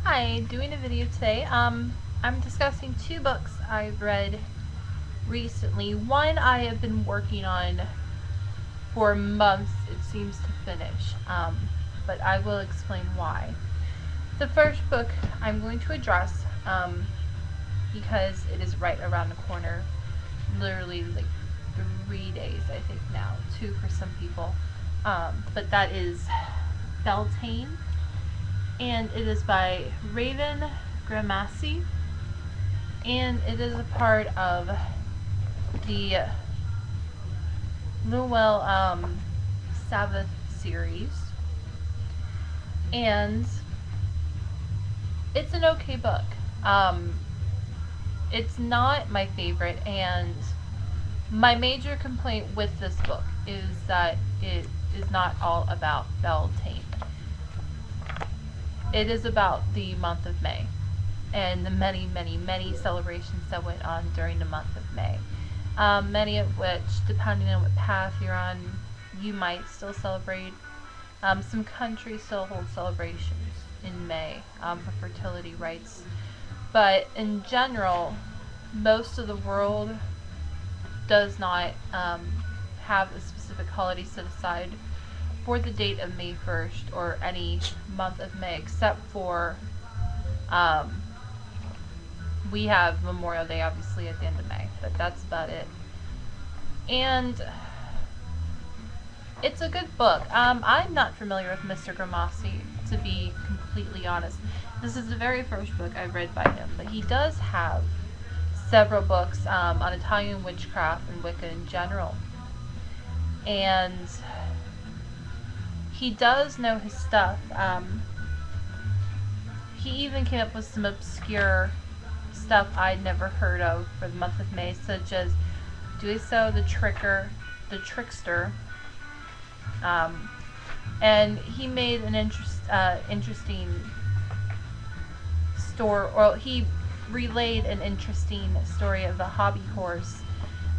Hi, doing a video today. I'm discussing two books I've read recently. One I have been working on for months, it seems to finish, but I will explain why. The first book I'm going to address, because it is right around the corner, literally like 3 days I think now, 2 for some people, but that is Beltane, and it is by Raven Gramassi, and it is a part of the Llewell Sabbath series, and it's an okay book. It's not my favorite, and my major complaint with this book is that it is not all about Beltane. It is about the month of May and the many, many, many celebrations that went on during the month of May. Many of which, depending on what path you're on, you might still celebrate. Some countries still hold celebrations in May for fertility rites. But in general, most of the world does not have a specific holiday set aside for the date of May 1st or any month of May, except for we have Memorial Day obviously at the end of May, but that's about it. And it's a good book. I'm not familiar with Mr. Gramassi, to be completely honest. This is the very first book I've read by him, but he does have several books on Italian witchcraft and Wicca in general. And he does know his stuff. He even came up with some obscure stuff I'd never heard of for the month of May, such as Duiso the Trickster. And he made an interesting story, or he relayed an interesting story of the hobby horse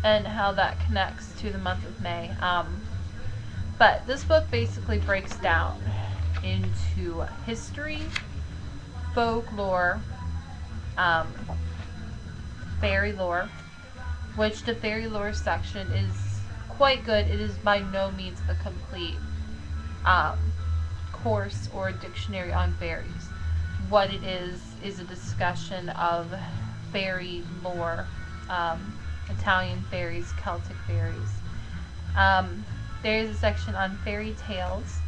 and how that connects to the month of May. But this book basically breaks down into history, folklore, fairy lore, which the fairy lore section is quite good. It is by no means a complete course or dictionary on fairies. What it is a discussion of fairy lore, Italian fairies, Celtic fairies. There is a section on fairy tales,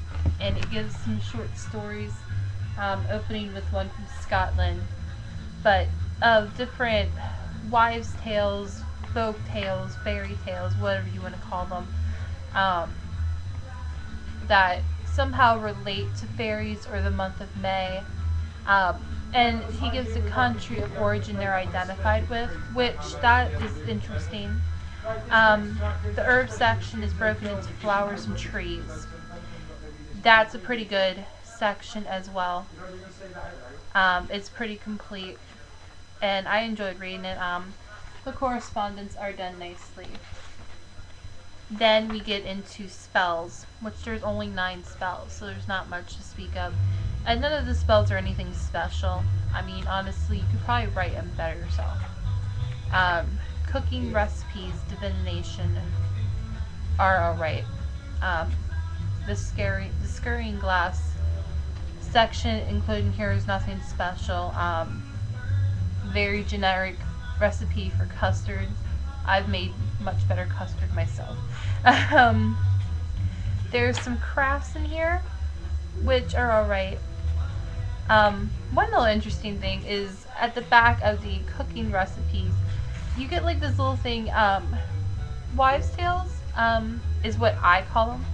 and it gives some short stories, opening with one from Scotland, but of different wives' tales, folk tales, fairy tales, whatever you want to call them, that somehow relate to fairies or the month of May. And he gives the country of origin they're identified with, which that is interesting. The herb section is broken into flowers and trees. That's a pretty good section as well. It's pretty complete, and I enjoyed reading it. The correspondence are done nicely. Then we get into spells, which there's only 9 spells, so there's not much to speak of. And none of the spells are anything special. I mean, honestly, you could probably write them better yourself. Cooking recipes, divination are alright. The scurrying glass section including here is nothing special. Very generic recipe for custard. I've made much better custard myself. There's some crafts in here, which are alright. One little interesting thing is at the back of the cooking recipes, you get like this little thing, wives' tales, is what I call them,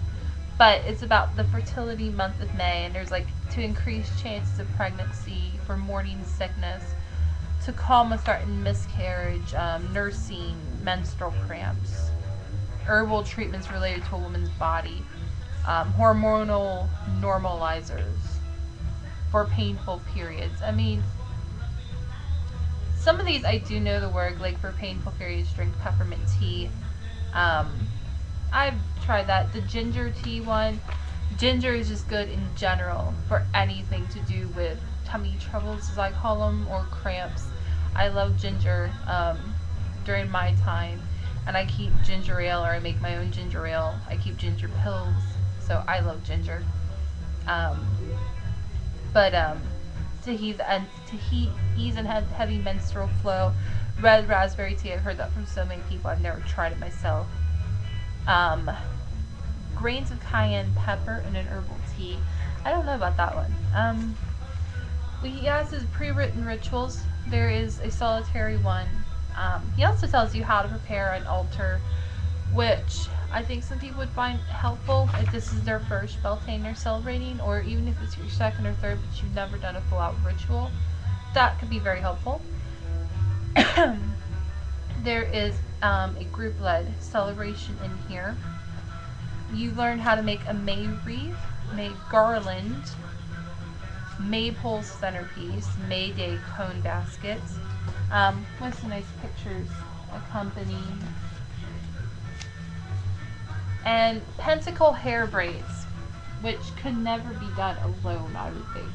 but it's about the fertility month of May, and there's like to increase chances of pregnancy, for morning sickness, to calm a threatened miscarriage, nursing, menstrual cramps, herbal treatments related to a woman's body, hormonal normalizers for painful periods. I mean, some of these I do know the word, like for painful periods, drink peppermint tea. I've tried that. The ginger tea one. Ginger is just good in general for anything to do with tummy troubles, as I call them, or cramps. I love ginger during my time, and I keep ginger ale, or I make my own ginger ale. I keep ginger pills, so I love ginger. Um, but to ease and heavy menstrual flow, red raspberry tea. I've heard that from so many people. I've never tried it myself. Um, Grains of cayenne pepper in an herbal tea. I don't know about that one. He has his pre-written rituals. There is a solitary one. He also tells you how to prepare an altar, which I think some people would find helpful if this is their first Beltane they're celebrating, or even if it's your second or third but you've never done a full-out ritual. That could be very helpful. There is a group-led celebration in here. You learn how to make a May wreath, May garland, maypole centerpiece, May Day cone baskets, with some nice pictures accompanying, and pentacle hair braids, which could never be done alone, I would think.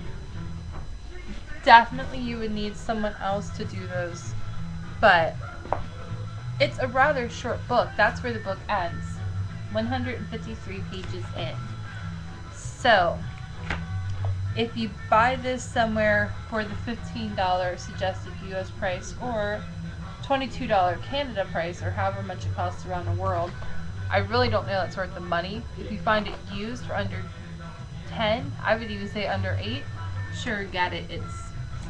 Definitely you would need someone else to do those, but it's a rather short book. That's where the book ends. 153 pages in. So, if you buy this somewhere for the $15 suggested US price, or $22 Canada price, or however much it costs around the world, I really don't know that's worth the money. If you find it used for under 10, I would even say under 8, sure, get it. It's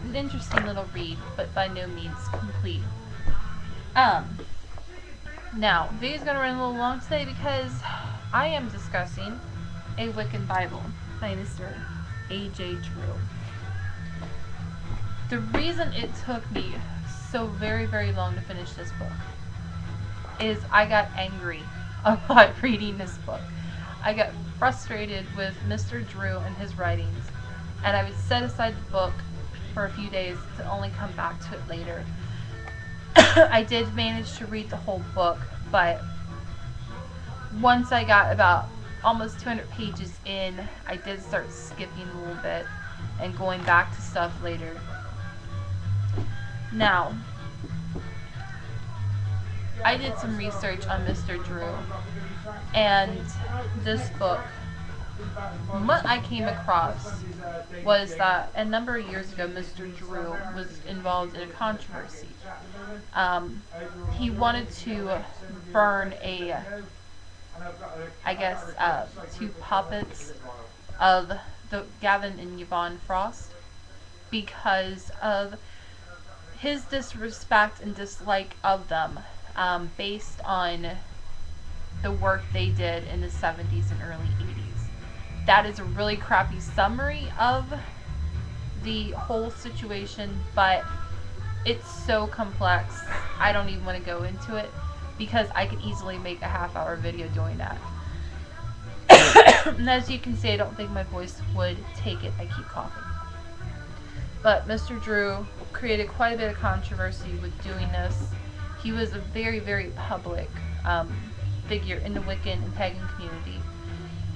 an interesting little read, but by no means complete. Now, the video's gonna run a little long today because I am discussing a Wiccan Bible by Mr. A.J. Drew. The reason it took me so very, very long to finish this book is I got angry about reading this book. I got frustrated with Mr. Drew and his writings, and I would set aside the book for a few days to only come back to it later. I did manage to read the whole book, but once I got about almost 200 pages in, I did start skipping a little bit and going back to stuff later. Now, I did some research on Mr. Drew, and this book, what I came across was that a number of years ago Mr. Drew was involved in a controversy. He wanted to burn two puppets of the Gavin and Yvonne Frost because of his disrespect and dislike of them, based on the work they did in the 70s and early 80s. That is a really crappy summary of the whole situation, but it's so complex, I don't even want to go into it because I could easily make a half-hour video doing that. And as you can see, I don't think my voice would take it. I keep coughing. But Mr. Drew created quite a bit of controversy with doing this. He was a very, very public figure in the Wiccan and pagan community,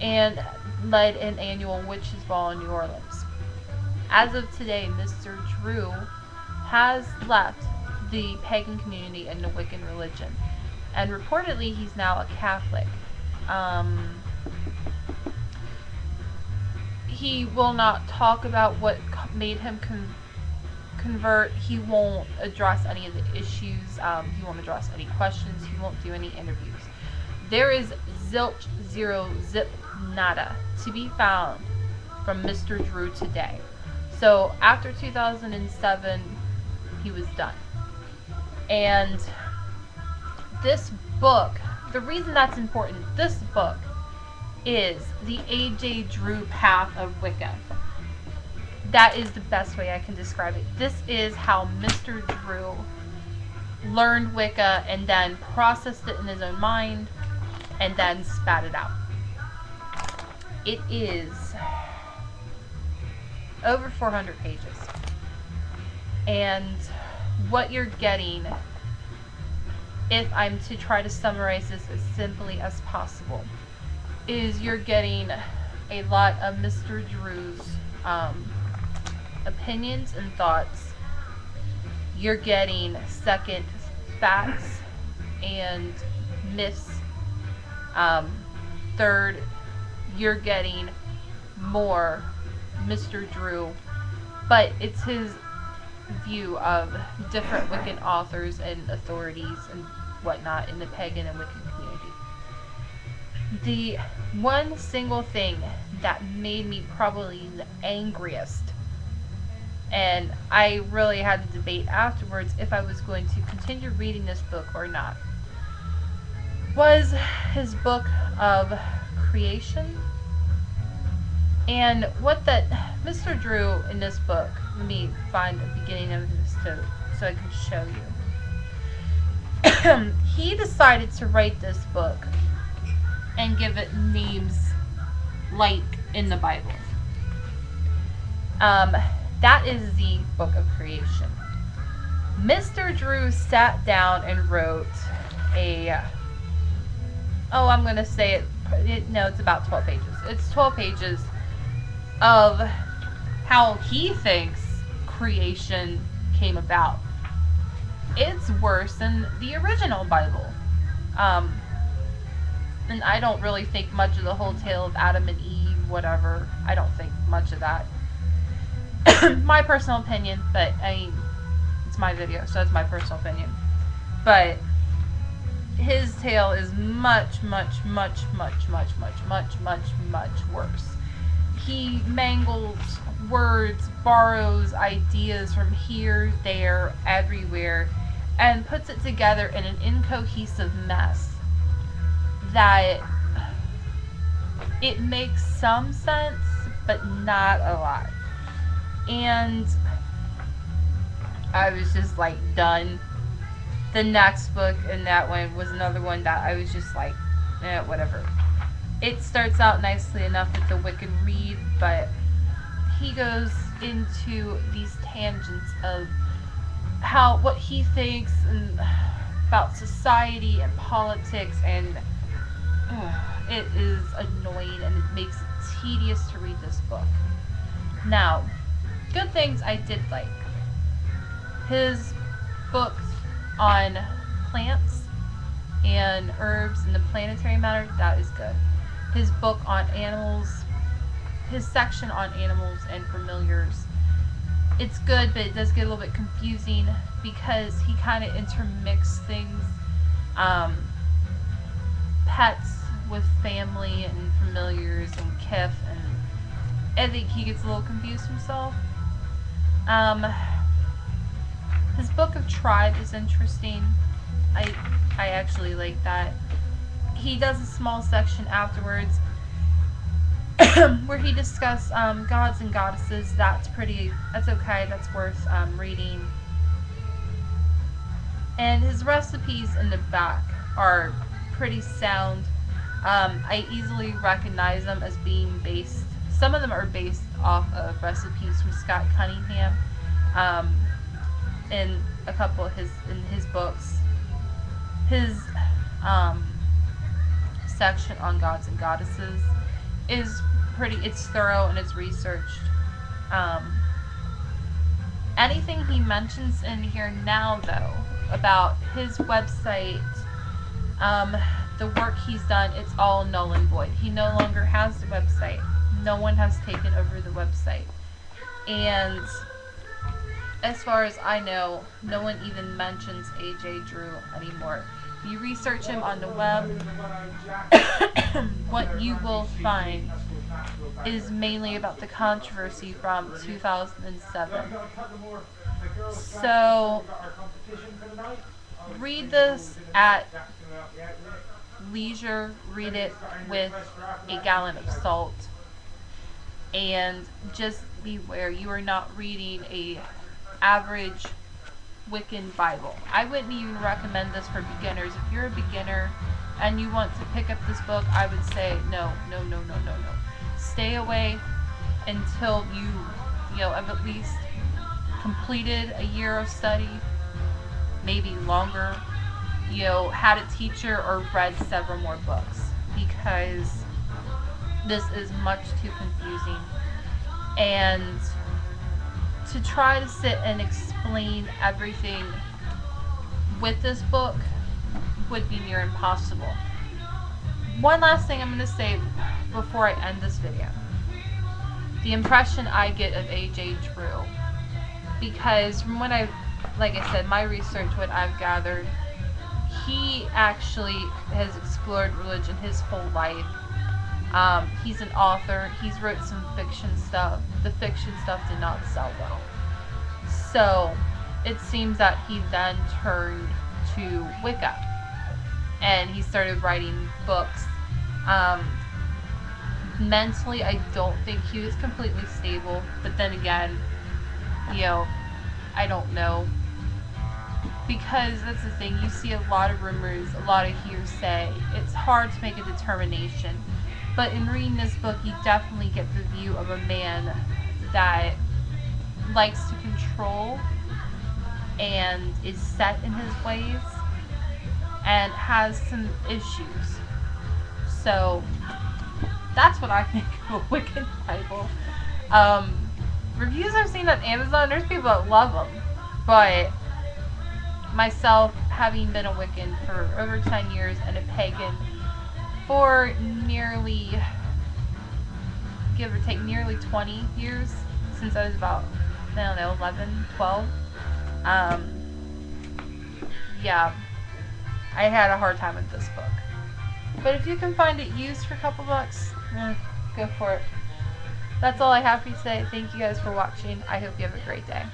and led an annual witches' ball in New Orleans. As of today, Mr. Drew has left the pagan community and the Wiccan religion, and reportedly he's now a Catholic. He will not talk about what made him convert. He won't address any of the issues. He won't address any questions. He won't do any interviews. There is zilch, zero, zip, nada to be found from Mr. Drew today. So after 2007, he was done. And this book, the reason that's important, this book is the A.J. Drew path of Wicca. That is the best way I can describe it. This is how Mr. Drew learned Wicca and then processed it in his own mind and then spat it out. It is over 400 pages. And what you're getting, if I'm to try to summarize this as simply as possible, is you're getting a lot of Mr. Drew's opinions and thoughts. You're getting second facts and myths. Third, you're getting more Mr. Drew, but it's his view of different Wiccan authors and authorities and whatnot in the pagan and Wiccan community. The one single thing that made me probably the angriest, and I really had to debate afterwards if I was going to continue reading this book or not, was his book of creation. And what that Mr. Drew in this book, let me find the beginning of this so I can show you. He decided to write this book and give it names like in the Bible. That is the book of creation. Mr. Drew sat down and wrote I'm going to say no, it's about 12 pages. It's 12 pages of how he thinks creation came about. It's worse than the original Bible. And I don't really think much of the whole tale of Adam and Eve, whatever. I don't think much of that. My personal opinion, but I mean, it's my video, so it's my personal opinion. But his tale is much, much, much, much, much, much, much, much, much worse. He mangles words, borrows ideas from here, there, everywhere, and puts it together in an incohesive mess that it makes some sense, but not a lot. And I was just like done. The next book in that one was another one that I was just like, whatever. It starts out nicely enough with the Wiccan read, but he goes into these tangents of what he thinks and about society and politics, and it is annoying and it makes it tedious to read this book. Now, good things I did like. His books on plants and herbs and the planetary matter, that is good. His book on animals, his section on animals and familiars, it's good, but it does get a little bit confusing because he kind of intermixes things, pets with family and familiars and kith, and I think he gets a little confused himself. His book of tribe is interesting. I actually like that. He does a small section afterwards where he discusses gods and goddesses. That's okay. That's worth reading. And his recipes in the back are pretty sound. I easily recognize them as being based. Some of them are based off of recipes from Scott Cunningham. In a couple of his books. His section on gods and goddesses is it's thorough and it's researched. Anything he mentions in here now, though, about his website, the work he's done, it's all null and void. He no longer has the website. No one has taken over the website. And as far as I know, no one even mentions AJ Drew anymore. If you research him on the web, what you will find is mainly about the controversy from 2007. So, read this at leisure, read it with a gallon of salt, and just beware, you are not reading a average Wiccan Bible. I wouldn't even recommend this for beginners. If you're a beginner and you want to pick up this book, I would say no. Stay away until you have at least completed a year of study, maybe longer, had a teacher or read several more books, because this is much too confusing. And to try to sit and explain everything with this book would be near impossible. One last thing I'm going to say before I end this video. The impression I get of A.J. Drew, because from what like I said, my research, what I've gathered, he actually has explored religion his whole life. He's an author. He's wrote some fiction stuff. The fiction stuff did not sell well. So it seems that he then turned to Wicca, and he started writing books. Mentally, I don't think he was completely stable, but then again, you know, I don't know. Because that's the thing, you see a lot of rumors, a lot of hearsay. It's hard to make a determination. But in reading this book, you definitely get the view of a man that likes to control and is set in his ways and has some issues. So that's what I think of a Wiccan Bible. Reviews I've seen on Amazon, there's people that love them, but myself, having been a Wiccan for over 10 years and a pagan for nearly, give or take, nearly 20 years, since I was about, I don't know, 11, 12, yeah, I had a hard time with this book. But if you can find it used for a couple bucks, go for it. That's all I have for you today. Thank you guys for watching. I hope you have a great day.